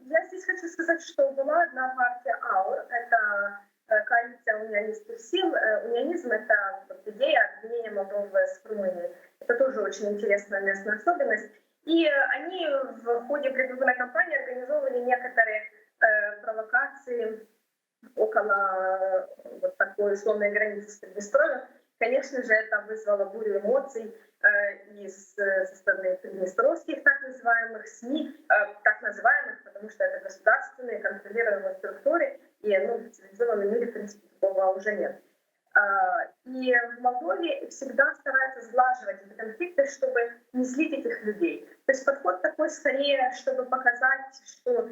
Я здесь хочу сказать, что была одна партия АУР, это коалиция «У меня есть все», унионизм — это вот идея объединения Молдовы с Румынией. Это тоже очень интересная местная особенность. И они в ходе предвыборной кампании организовывали некоторые провокации около вот такой условной границы с Приднестровьем. Конечно же, это вызвало бурю эмоций со стороны приднестровских так называемых СМИ, так называемых, потому что это государственные контролируемые структуры, и в цивилизованном мире, в принципе, такого уже нет. И в Молдове всегда стараются сглаживать эти конфликты, чтобы не злить этих людей. То есть подход такой скорее, чтобы показать, что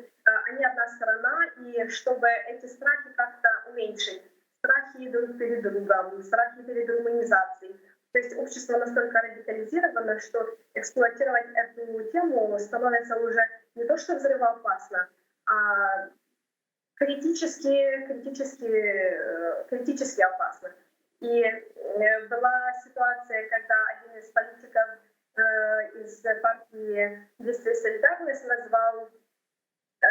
они одна сторона, и чтобы эти страхи как-то уменьшить. Страхи друг перед другом, страхи перед румынизацией. То есть общество настолько радикализировано, что эксплуатировать эту тему становится уже не то что взрывоопасно, а критически опасно. И была ситуация, когда один из политиков из партии «Действие и солидарность» назвал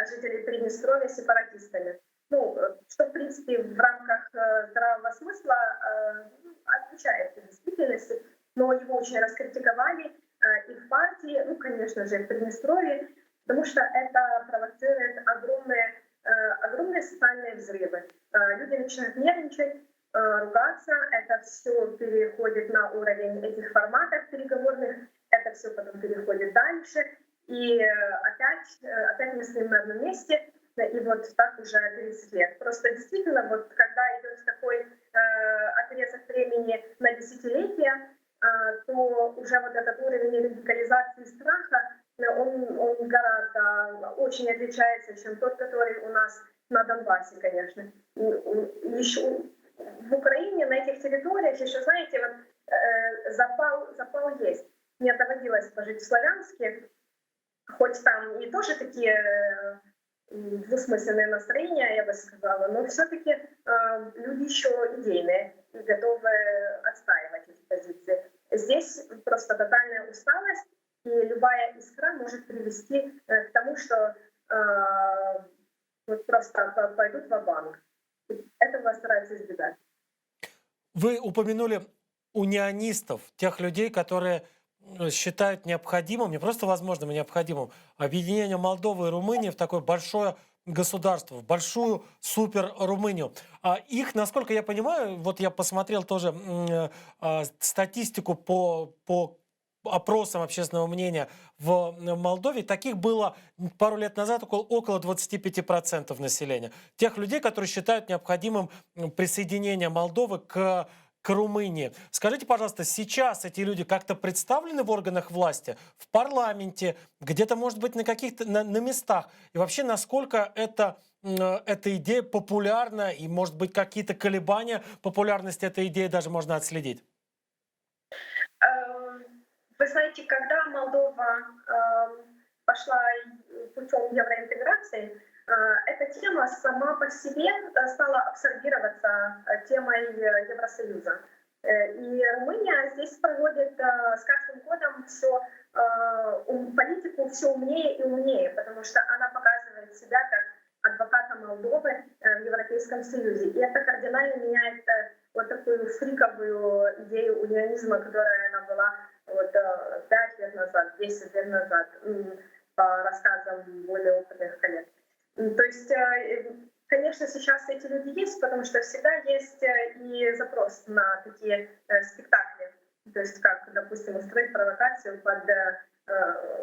жителей Приднестровья сепаратистами. Что, в принципе, в рамках здравого смысла отвечает действительности, но его очень раскритиковали и в партии, конечно же, и в Приднестровье, потому что это провоцирует огромные социальные взрывы. Люди начинают нервничать, ругаться, это все переходит на уровень этих форматов переговорных, это все потом переходит дальше, и опять мы стоим на одном месте, и вот так уже 30 лет. Просто действительно, вот когда идет такой отрезок времени на десятилетия, то уже вот этот уровень радикализации страха, он гораздо очень отличается, чем тот, который у нас на Донбассе, конечно. Еще в Украине, на этих территориях, еще, знаете, вот запал есть. Мне доводилось пожить в Славянске, хоть там и тоже такие двусмысленные настроения, я бы сказала, но все-таки люди еще идейные и готовы отстаивать эти позиции. Здесь просто тотальная усталость, и любая искра может привести к тому, что вот просто пойдут ва-банк. Этого стараются избегать. Вы упомянули унионистов, тех людей, которые считают необходимым, не просто возможным, а необходимым объединение Молдовы и Румынии в такое большое государство, в большую супер-Румынию. Их, насколько я понимаю, вот я посмотрел тоже статистику по опросам общественного мнения в Молдове, таких было пару лет назад около 25% населения. Тех людей, которые считают необходимым присоединение Молдовы к Румынии. Скажите, пожалуйста, сейчас эти люди как-то представлены в органах власти, в парламенте, где-то, может быть, на каких-то на местах? И вообще, насколько эта идея популярна, и, может быть, какие-то колебания популярности этой идеи даже можно отследить? Вы знаете, когда Молдова пошла путем евроинтеграции, эта тема сама по себе стала абсорбироваться темой Евросоюза. И Румыния здесь проводит с каждым годом политику все умнее и умнее, потому что она показывает себя как адвоката Молдовы в Европейском Союзе. И это кардинально меняет вот такую фриковую идею унионизма, которая она была 5 лет назад, 10 лет назад, по рассказам более опытных коллег. То есть, конечно, сейчас эти люди есть, потому что всегда есть и запрос на такие спектакли. То есть, как, допустим, устроить провокацию под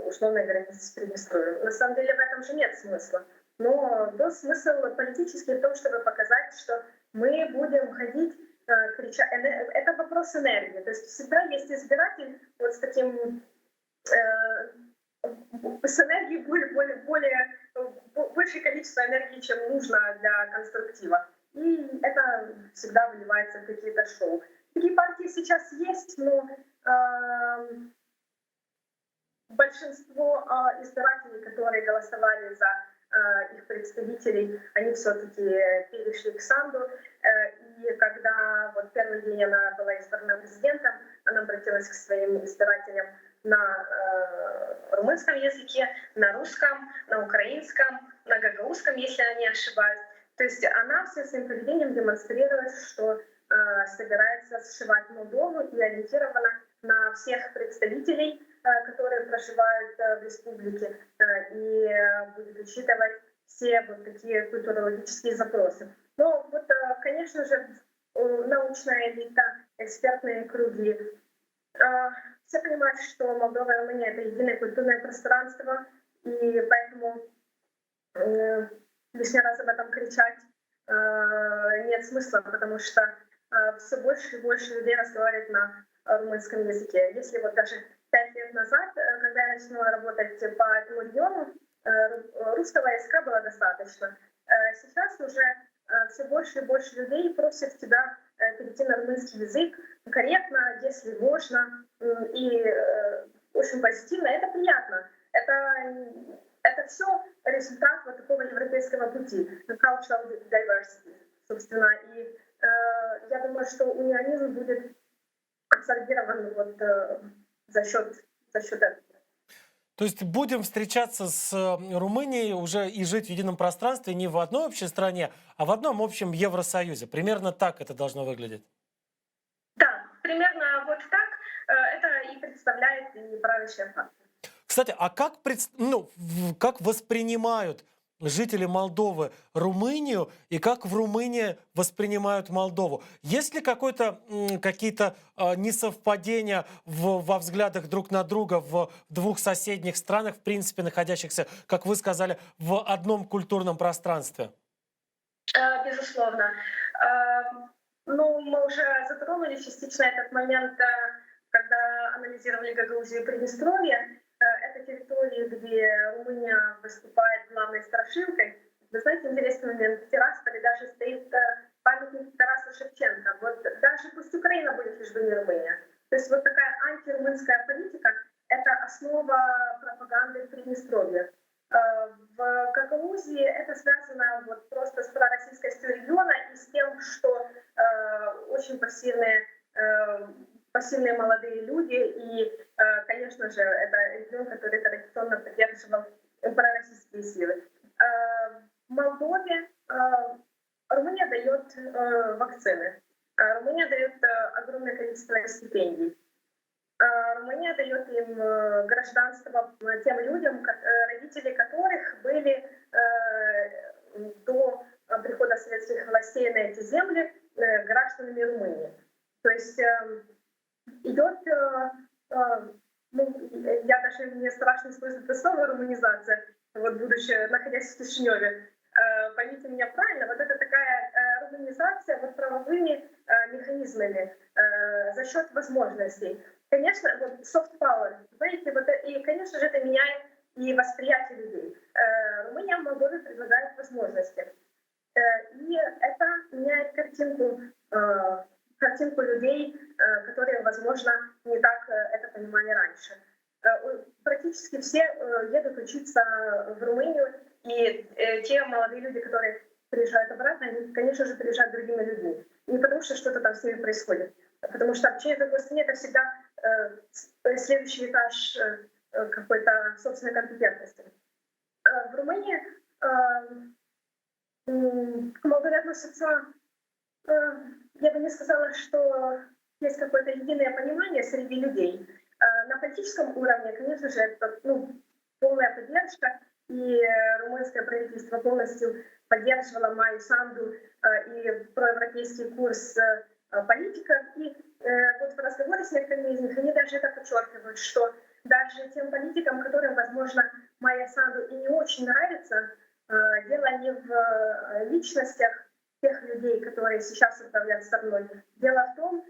условной границей с Приднестровьем. На самом деле в этом же нет смысла. Но был смысл политический в том, чтобы показать, что мы будем ходить, кричать. Это вопрос энергии. То есть всегда есть избиратель вот с таким с энергией большее количество энергии, чем нужно для конструктива. И это всегда выливается в какие-то шоу. Такие партии сейчас есть, но большинство избирателей, которые голосовали за их представителей, они все-таки перешли к Санду. И когда вот первый день она была избрана президентом, она обратилась к своим избирателям на румынском языке, на русском, на украинском, на гагаузском, если я не ошибаюсь. То есть она всем своим поведением демонстрирует, что собирается сшивать Молдову и ориентирована на всех представителей, которые проживают в республике, и будет учитывать все вот такие культурологические запросы. Но вот, конечно же, научная элита, экспертные круги, все понимают, что Молдова и Румыния — это единое культурное пространство, и поэтому лишний раз об этом кричать нет смысла, потому что все больше и больше людей разговаривают на румынском языке. Если вот даже 5 лет назад, когда я начала работать по этому региону, русского языка было достаточно. Сейчас уже все больше и больше людей просят тебя перейти на румынский язык корректно, если можно, и очень позитивно. Это приятно. Это все результат вот такого европейского пути, cultural diversity, собственно. И я думаю, что унионизм будет абсорбирован вот за счет этого. То есть будем встречаться с Румынией уже и жить в едином пространстве не в одной общей стране, а в одном общем Евросоюзе. Примерно так это должно выглядеть. Да, примерно вот так это и представляет и правящая партия. Кстати, а как воспринимают жители Молдовы Румынию и как в Румынии воспринимают Молдову? Есть ли какие-то несовпадения во взглядах друг на друга в двух соседних странах, в принципе, находящихся, как вы сказали, в одном культурном пространстве? Безусловно. Ну, мы уже затронули частично этот момент, когда анализировали Гагаузию и Приднестровье. Это территории, где Румыния выступает главной страшилкой. Вы знаете, интересный момент. В Тирасполе даже стоит памятник Тарасу Шевченко. Вот даже пусть Украина будет, лишь бы не Румыния. То есть вот такая антирумынская политика — это основа пропаганды в Приднестровье. В Гагаузии это связано вот просто с пророссийскостью региона и с тем, что очень пассивные молодые люди, и, конечно же, это регион, который традиционно поддерживал пророссийские силы. В Молдове Румыния дает вакцины, Румыния дает огромное количество стипендий. Румыния дает им гражданство тем людям, родители которых были до прихода советских властей на эти земли гражданами Румынии. То есть идет, я даже, мне страшно использовать это слово румынизация, вот будучи, находясь в Кишиневе. Поймите меня правильно, вот это такая румынизация вот правовыми механизмами за счет возможностей. Конечно, вот soft power, знаете, вот, и, конечно же, это меняет и восприятие людей. Румыния в Молдове предлагает возможности. И это меняет картинку людей, которые, возможно, не так это понимали раньше. Практически все едут учиться в Румынию, и те молодые люди, которые приезжают обратно, они, конечно же, приезжают другими людьми. Не потому что что-то там с ними происходит, а потому что общение в другой стране — это всегда следующий этаж какой-то собственной компетентности. В Румынии к Молдове относятся, я бы не сказала, что есть какое-то единое понимание среди людей. На политическом уровне, конечно же, это полная поддержка, и румынское правительство полностью поддерживало Майю Санду и проевропейский курс политиков. И вот в разговоре с некоторыми из них они даже это подчеркивают, что даже тем политикам, которым, возможно, Майя Санду и не очень нравится, дело не в личностях тех людей, которые сейчас управляют страной. Дело в том,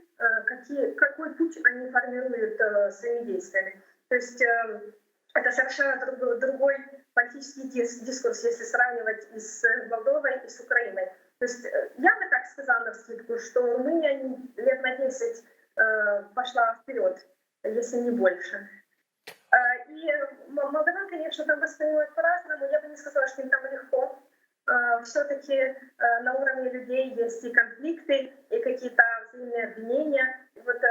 какой путь они формируют своими действиями. То есть это совершенно другой политический дискурс, если сравнивать и с Молдовой, и с Украиной. То есть я бы так сказала навскидку, что Румыния лет на 10 пошла вперед, если не больше. И молдаван, конечно, там воспринимают по-разному. Я бы не сказала, что им там легко. Все-таки на уровне людей есть и конфликты, и какие-то взаимные обвинения. Вот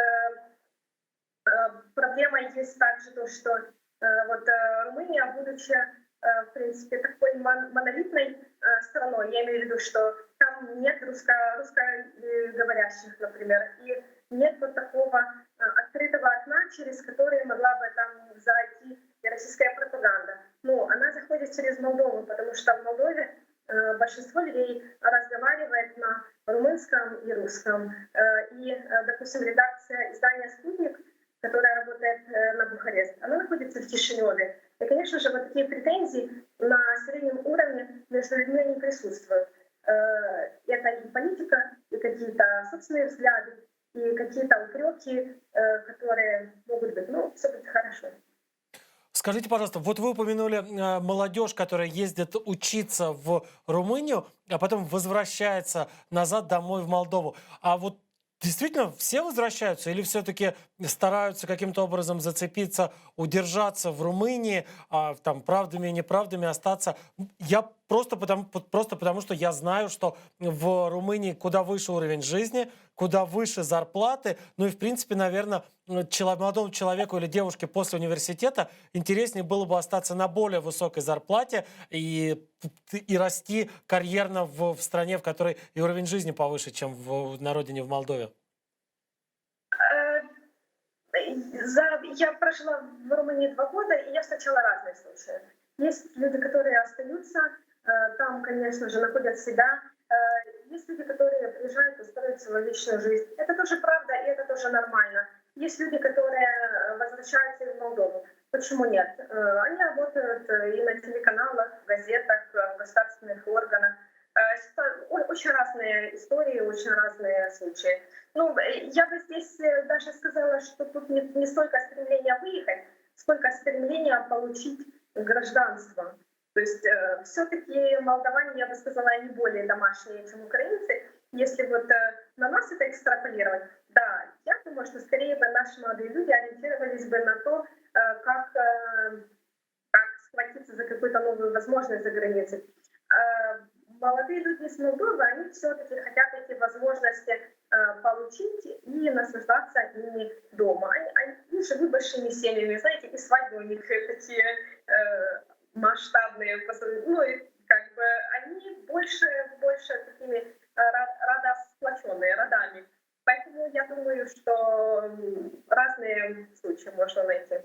проблема есть также то, что вот Румыния, будучи в принципе такой монолитной страной, я имею в виду, что там нет русскоговорящих, например, и нет вот такого открытого окна, через которое могла бы там зайти и российская пропаганда. Но она заходит через Молдову, потому что в Молдове большинство людей разговаривает на румынском и русском. Допустим, редакция издания «Спутник», которая работает на Бухарест, она находится в Кишиневе. И, конечно же, вот такие претензии на среднем уровне между людьми не присутствуют. Это и политика, и какие-то собственные взгляды, и какие-то упреки, которые могут быть. Ну, все будет хорошо. Скажите, пожалуйста, вот вы упомянули молодежь, которая ездит учиться в Румынию, а потом возвращается назад домой в Молдову. А вот действительно все возвращаются или все-таки стараются каким-то образом зацепиться, удержаться в Румынии, там правдами и неправдами остаться? Я просто потому, что я знаю, что в Румынии куда выше уровень жизни, куда выше зарплаты, ну и в принципе, наверное, молодому человеку или девушке после университета интереснее было бы остаться на более высокой зарплате и расти карьерно в стране, в которой и уровень жизни повыше, чем на родине в Молдове. Я прожила в Румынии 2 года, и я встречала разные случаи. Есть люди, которые остаются, там, конечно же, находят себя. Есть люди, которые приезжают и строят свою личную жизнь. Это тоже правда, и это тоже нормально. Есть люди, которые возвращаются в Молдову. Почему нет? Они работают и на телеканалах, в газетах, в государственных органах. Очень разные истории, очень разные случаи. Ну, я бы здесь даже сказала, что тут не столько стремления выехать, сколько стремления получить гражданство. То есть все-таки молдаване, я бы сказала, они более домашние, чем украинцы. Если вот на нас это экстраполировать, да, я думаю, что скорее бы наши молодые люди ориентировались бы на то, как схватиться за какую-то новую возможность за границей. Молодые люди из Молдовы, они все-таки хотят эти возможности получить и наслаждаться ими дома. Они живут большими семьями, знаете, и свадьбы у них такие масштабные. Ну, и как бы они больше такими родосплоченные, родами. Поэтому я думаю, что разные случаи можно найти.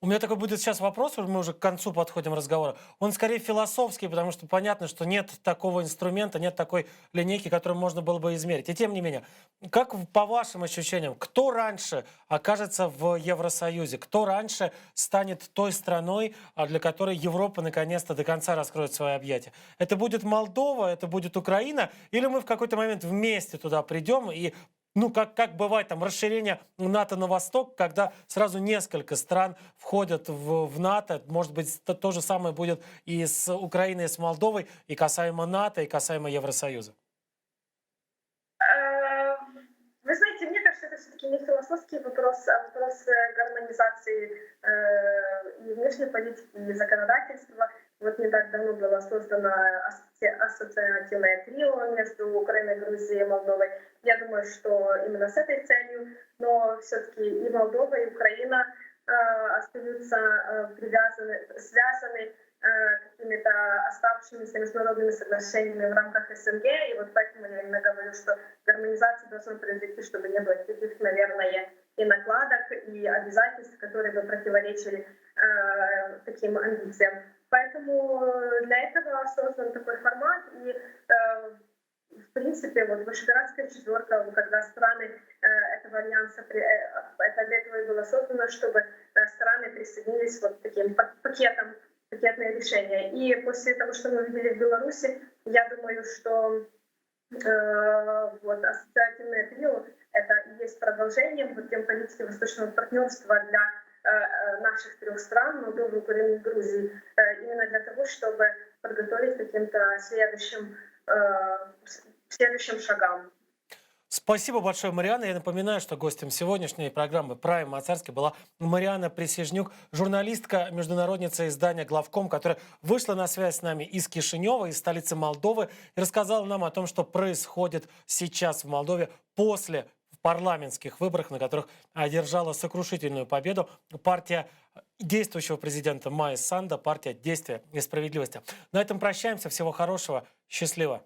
У меня такой будет сейчас вопрос, мы уже к концу подходим разговора. Он скорее философский, потому что понятно, что нет такого инструмента, нет такой линейки, которую можно было бы измерить. И тем не менее, как по вашим ощущениям, кто раньше окажется в Евросоюзе? Кто раньше станет той страной, для которой Европа наконец-то до конца раскроет свои объятия? Это будет Молдова, это будет Украина? Или мы в какой-то момент вместе туда придем и как бывает там расширение НАТО на восток, когда сразу несколько стран входят в НАТО. Может быть, то же самое будет и с Украиной, и с Молдовой, и касаемо НАТО, и касаемо Евросоюза. Вы знаете, мне кажется, это все-таки не философский вопрос, а вопрос гармонизации и внешней политики, и законодательства. Вот не так давно было создано ассоциативное трио между Украиной, Грузией и Молдовой. Я думаю, что именно с этой целью, но все-таки и Молдова, и Украина остаются связаны какими-то оставшимися международными соглашениями в рамках СНГ. И вот поэтому я именно говорю, что гармонизация должна произойти, чтобы не было никаких, наверное, и накладок, и обязательств, которые бы противоречили таким амбициям. Поэтому для этого создан такой формат. И, в принципе, вот Вышеградская четверка, когда страны этого альянса, это для этого и было создано, чтобы страны присоединились вот таким пакетом, пакетные решения. И после того, что мы видели в Беларуси, я думаю, что вот ассоциативное трио — это и есть продолжением вот тем политики восточного партнерства для наших 3 стран, Молдовы, Украины и Грузии, именно для того, чтобы подготовить к каким-то следующим шагам. Спасибо большое, Марианна. Я напоминаю, что гостем сегодняшней программы «Прайм Моцарский» была Марианна Присяжнюк, журналистка, международница издания «Главком», которая вышла на связь с нами из Кишинева, из столицы Молдовы, и рассказала нам о том, что происходит сейчас в Молдове после парламентских выборах, на которых одержала сокрушительную победу партия действующего президента Майи Санду, партия «Действия и справедливости». На этом прощаемся. Всего хорошего. Счастливо.